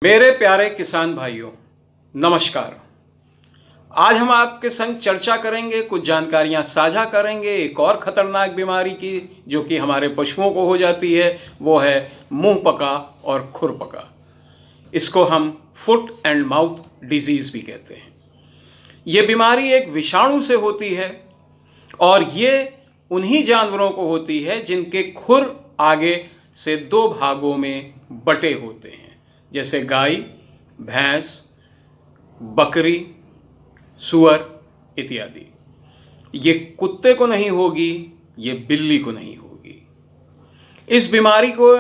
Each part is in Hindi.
मेरे प्यारे किसान भाइयों, नमस्कार। आज हम आपके संग चर्चा करेंगे, कुछ जानकारियां साझा करेंगे एक और खतरनाक बीमारी की जो कि हमारे पशुओं को हो जाती है। वो है मुंह पका और खुर पका। इसको हम फुट एंड माउथ डिजीज भी कहते हैं। ये बीमारी एक विषाणु से होती है और ये उन्हीं जानवरों को होती है जिनके खुर आगे से दो भागों में बटे होते हैं, जैसे गाय, भैंस, बकरी, सूअर इत्यादि। ये कुत्ते को नहीं होगी, ये बिल्ली को नहीं होगी। इस बीमारी को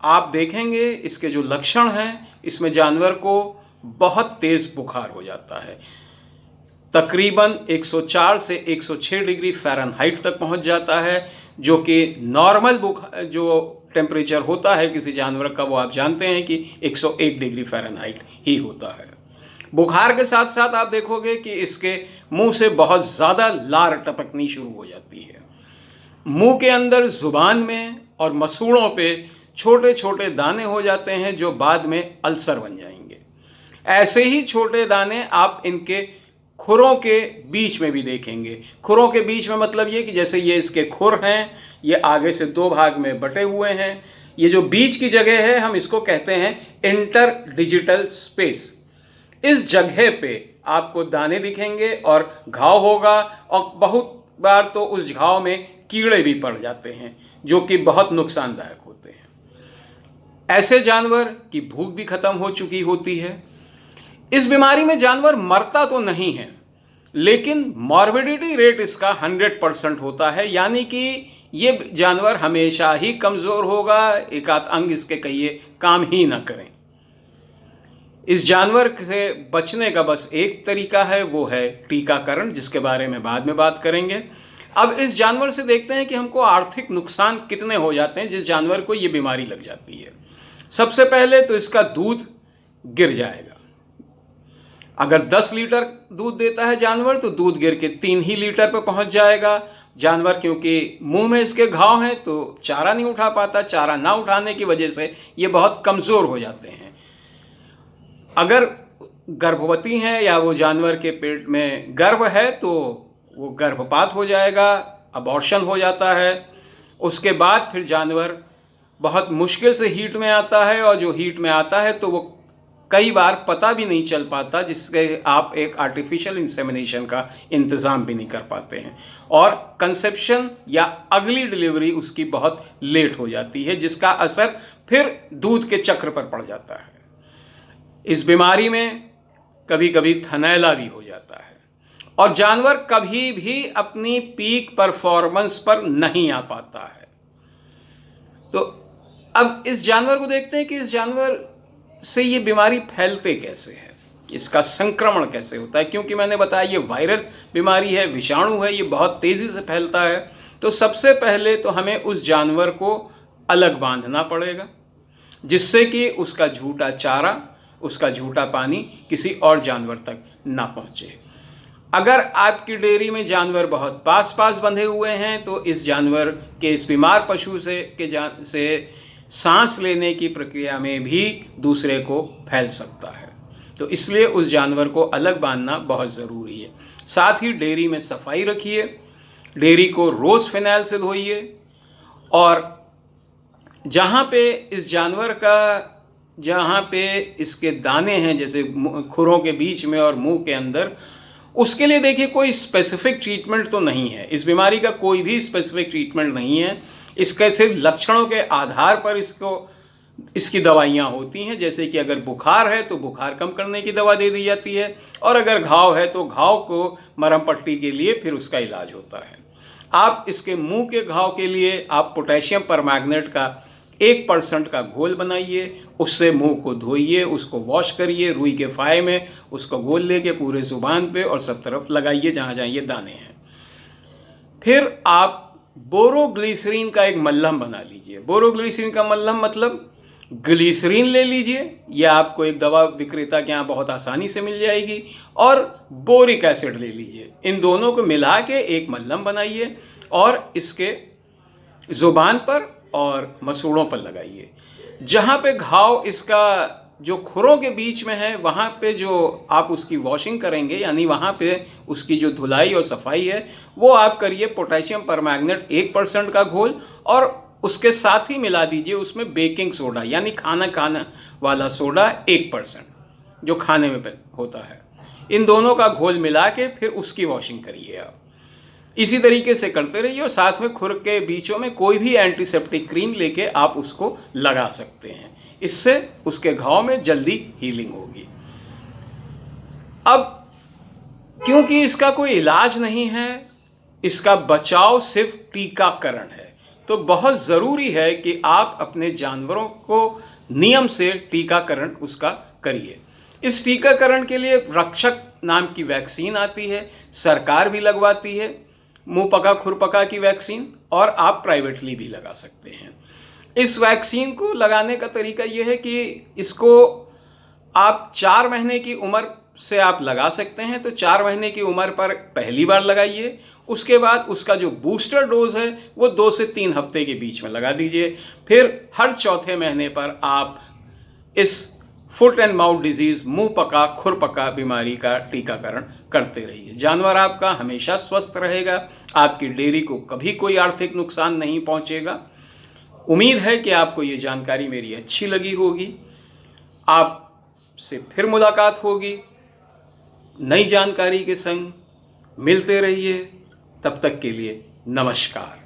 आप देखेंगे, इसके जो लक्षण हैं, इसमें जानवर को बहुत तेज बुखार हो जाता है। तकरीबन 104 से 106 डिग्री फ़ारेनहाइट तक पहुंच जाता है, जो कि नॉर्मल बुखार जो टेम्परेचर होता है किसी जानवर का, वो आप जानते हैं कि 101 डिग्री फ़ारेनहाइट ही होता है। बुखार के साथ साथ आप देखोगे कि इसके मुंह से बहुत ज़्यादा लार टपकनी शुरू हो जाती है। मुंह के अंदर, जुबान में और मसूड़ों पे छोटे छोटे दाने हो जाते हैं जो बाद में अल्सर बन जाएंगे। ऐसे ही छोटे दाने आप इनके खुरों के बीच में भी देखेंगे। खुरों के बीच में मतलब ये कि जैसे ये इसके खुर हैं, ये आगे से दो भाग में बटे हुए हैं। ये जो बीच की जगह है, हम इसको कहते हैं इंटरडिजिटल स्पेस। इस जगह पे आपको दाने दिखेंगे और घाव होगा, और बहुत बार तो उस घाव में कीड़े भी पड़ जाते हैं जो कि बहुत नुकसानदायक होते हैं। ऐसे जानवर की भूख भी खत्म हो चुकी होती है। इस बीमारी में जानवर मरता तो नहीं है, लेकिन मॉर्बिडिटी रेट इसका 100% होता है, यानी कि ये जानवर हमेशा ही कमज़ोर होगा, एक आध अंग इसके कहिए काम ही ना करें। इस जानवर से बचने का बस एक तरीका है, वो है टीकाकरण, जिसके बारे में बाद में बात करेंगे। अब इस जानवर से देखते हैं कि हमको आर्थिक नुकसान कितने हो जाते हैं जिस जानवर को ये बीमारी लग जाती है। सबसे पहले तो इसका दूध गिर जाएगा। अगर 10 लीटर दूध देता है जानवर, तो दूध गिर के 3 ही लीटर पर पहुंच जाएगा। जानवर क्योंकि मुंह में इसके घाव हैं तो चारा नहीं उठा पाता। चारा ना उठाने की वजह से ये बहुत कमज़ोर हो जाते हैं। अगर गर्भवती हैं या वो जानवर के पेट में गर्भ है तो वो गर्भपात हो जाएगा, अबॉर्शन हो जाता है। उसके बाद फिर जानवर बहुत मुश्किल से हीट में आता है, और जो हीट में आता है तो वो कई बार पता भी नहीं चल पाता, जिससे आप एक आर्टिफिशियल इंसेमिनेशन का इंतज़ाम भी नहीं कर पाते हैं, और कंसेप्शन या अगली डिलीवरी उसकी बहुत लेट हो जाती है, जिसका असर फिर दूध के चक्र पर पड़ जाता है। इस बीमारी में कभी कभी थनैला भी हो जाता है, और जानवर कभी भी अपनी पीक परफॉर्मेंस पर नहीं आ पाता है। तो अब इस जानवर को देखते हैं कि इस जानवर से ये बीमारी फैलते कैसे है, इसका संक्रमण कैसे होता है। क्योंकि मैंने बताया ये वायरल बीमारी है, विषाणु है, ये बहुत तेज़ी से फैलता है। तो सबसे पहले तो हमें उस जानवर को अलग बांधना पड़ेगा, जिससे कि उसका झूठा चारा, उसका झूठा पानी किसी और जानवर तक ना पहुँचे। अगर आपकी डेयरी में जानवर बहुत पास पास बंधे हुए हैं तो इस जानवर के, इस बीमार पशु से सांस लेने की प्रक्रिया में भी दूसरे को फैल सकता है। तो इसलिए उस जानवर को अलग बांधना बहुत ज़रूरी है। साथ ही डेयरी में सफाई रखिए, डेयरी को रोज़ फिनाइल से धोइए, और जहाँ पे इस जानवर का, जहाँ पे इसके दाने हैं, जैसे खुरों के बीच में और मुंह के अंदर, उसके लिए देखिए कोई स्पेसिफिक ट्रीटमेंट तो नहीं है। इस बीमारी का कोई भी स्पेसिफिक ट्रीटमेंट नहीं है। इसके सिर्फ लक्षणों के आधार पर इसकी दवाइयाँ होती हैं। जैसे कि अगर बुखार है तो बुखार कम करने की दवा दे दी जाती है, और अगर घाव है तो घाव को मरहम पट्टी के लिए फिर उसका इलाज होता है। आप इसके मुंह के घाव के लिए आप पोटेशियम परमैंगनेट का 1% का घोल बनाइए, उससे मुंह को धोइए, उसको वॉश करिए रुई के फाये में, उसको घोल लेके पूरे जुबान पे और सब तरफ लगाइए जहाँ जहाँ ये दाने हैं। फिर आप बोरोग्लिसरीन का एक मल्हम बना लीजिए। बोरोग्लिसरीन का मल्हम मतलब ग्लिसरीन ले लीजिए, यह आपको एक दवा विक्रेता के यहाँ बहुत आसानी से मिल जाएगी, और बोरिक एसिड ले लीजिए। इन दोनों को मिला के एक मल्हम बनाइए और इसके जुबान पर और मसूड़ों पर लगाइए। जहाँ पे घाव इसका जो खुरों के बीच में है वहाँ पे जो आप उसकी वॉशिंग करेंगे, यानी वहाँ पे उसकी जो धुलाई और सफाई है वो आप करिए पोटेशियम परमैंगनेट 1% का घोल, और उसके साथ ही मिला दीजिए उसमें बेकिंग सोडा यानी खाना वाला सोडा 1% जो खाने में होता है। इन दोनों का घोल मिला के फिर उसकी वॉशिंग करिए आप। इसी तरीके से करते रहिए, और साथ में खुर के बीचों में कोई भी एंटीसेप्टिक क्रीम लेके आप उसको लगा सकते हैं। इससे उसके घाव में जल्दी हीलिंग होगी। अब क्योंकि इसका कोई इलाज नहीं है, इसका बचाव सिर्फ टीकाकरण है, तो बहुत ज़रूरी है कि आप अपने जानवरों को नियम से टीकाकरण उसका करिए। इस टीकाकरण के लिए रक्षक नाम की वैक्सीन आती है, सरकार भी लगवाती है, मुंह पका खुरपका की वैक्सीन, और आप प्राइवेटली भी लगा सकते हैं। इस वैक्सीन को लगाने का तरीका यह है कि इसको आप 4 महीने की उम्र से आप लगा सकते हैं, तो 4 महीने की उम्र पर पहली बार लगाइए। उसके बाद उसका जो बूस्टर डोज है वो 2 से 3 हफ्ते के बीच में लगा दीजिए। फिर हर चौथे महीने पर आप इस फुट एंड माउथ डिजीज, मुंह पका खुरपका बीमारी का टीकाकरण करते रहिए। जानवर आपका हमेशा स्वस्थ रहेगा, आपकी डेयरी को कभी कोई आर्थिक नुकसान नहीं पहुंचेगा। उम्मीद है कि आपको ये जानकारी मेरी अच्छी लगी होगी। आपसे फिर मुलाकात होगी नई जानकारी के संग। मिलते रहिए, तब तक के लिए नमस्कार।